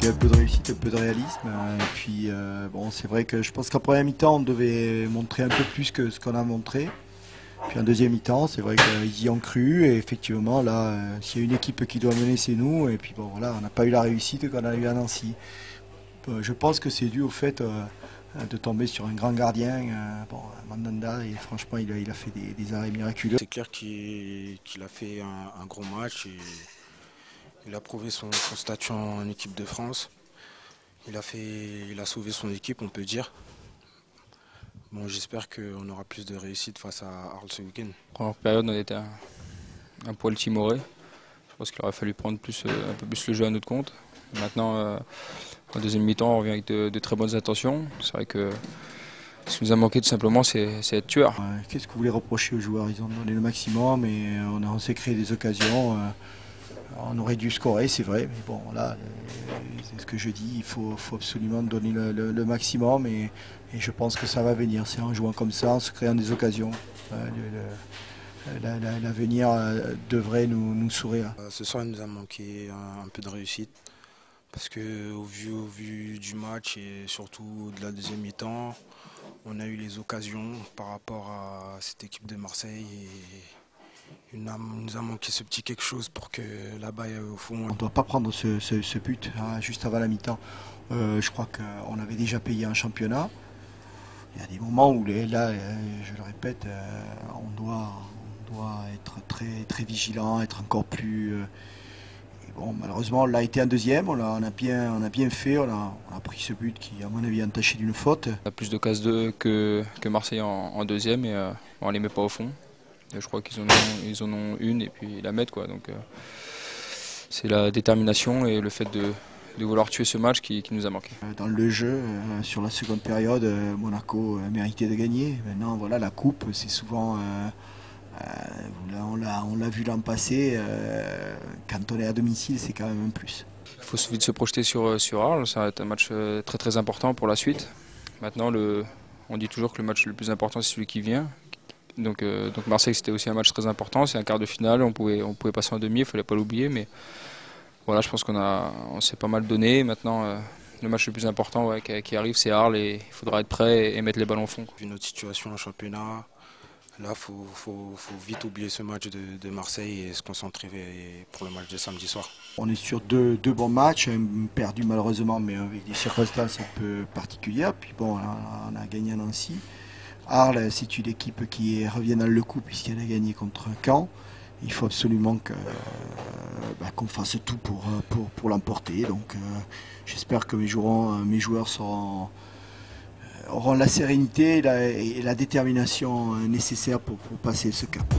un peu de réussite, un peu de réalisme. Et puis bon, c'est vrai que je pense qu'en première mi-temps, on devait montrer un peu plus que ce qu'on a montré. Puis en deuxième mi-temps, c'est vrai qu'ils y ont cru. Et effectivement, là, s'il y a une équipe qui doit mener, c'est nous. Et puis bon, voilà, on n'a pas eu la réussite qu'on a eu à Nancy. Je pense que c'est dû au fait de tomber sur un grand gardien. Bon, Mandanda, et franchement, il a fait des arrêts miraculeux. C'est clair qu'il a fait un gros match et il a prouvé son statut en équipe de France. Il a sauvé son équipe, on peut dire. Bon, j'espère qu'on aura plus de réussite face à Arles ce week-end. Première période, on était un poil timoré. Je pense qu'il aurait fallu prendre un peu plus le jeu à notre compte. Maintenant, en deuxième mi-temps, on revient avec de très bonnes intentions. C'est vrai que ce qui nous a manqué tout simplement, c'est être tueur. Qu'est-ce que vous voulez reprocher aux joueurs? Ils ont donné le maximum et on s'est créé des occasions. On aurait dû scorer, c'est vrai, mais bon, là, c'est ce que je dis, il faut absolument donner le maximum et je pense que ça va venir. C'est en jouant comme ça, en se créant des occasions. L'avenir devrait nous sourire. Ce soir, il nous a manqué un peu de réussite parce qu'au vu du match et surtout de la deuxième mi-temps, on a eu les occasions par rapport à cette équipe de Marseille et il nous a manqué ce petit quelque chose pour que là-bas, au fond... On ne doit pas prendre ce but juste avant la mi-temps. Je crois qu'on avait déjà payé un championnat. Il y a des moments où, là, je le répète, on doit être très vigilant, être encore plus... et bon, malheureusement, on l'a été en deuxième, on a bien fait, on a pris ce but qui, à mon avis, est entaché d'une faute. On a plus d'occasions que Marseille en deuxième et on ne les met pas au fond. Et je crois qu'ils en ont une et puis ils la mettent, quoi. Donc c'est la détermination et le fait de vouloir tuer ce match qui nous a manqué. Dans le jeu, sur la seconde période, Monaco méritait de gagner. Maintenant, voilà, la coupe, c'est souvent... on l'a vu l'an passé, quand on est à domicile, c'est quand même un plus. Il faut vite se projeter sur Arles, ça va être un match très important pour la suite. Maintenant, on dit toujours que le match le plus important, c'est celui qui vient. Donc Marseille, c'était aussi un match très important, c'est un quart de finale, on pouvait passer en demi, il ne fallait pas l'oublier. Mais voilà, je pense qu'on s'est pas mal donné. Maintenant, le match le plus important qui arrive, c'est Arles et il faudra être prêt et mettre les ballons au fond. Vu notre situation en championnat, là, il faut vite oublier ce match de Marseille et se concentrer pour le match de samedi soir. On est sur deux bons matchs, un perdu malheureusement, mais avec des circonstances un peu particulières. Puis bon, on a gagné à Nancy. Arles, c'est une équipe qui revient dans le coup puisqu'elle a gagné contre Caen. Il faut absolument qu'on fasse tout pour l'emporter. Donc j'espère que mes joueurs auront la sérénité et la détermination nécessaire pour passer ce cap.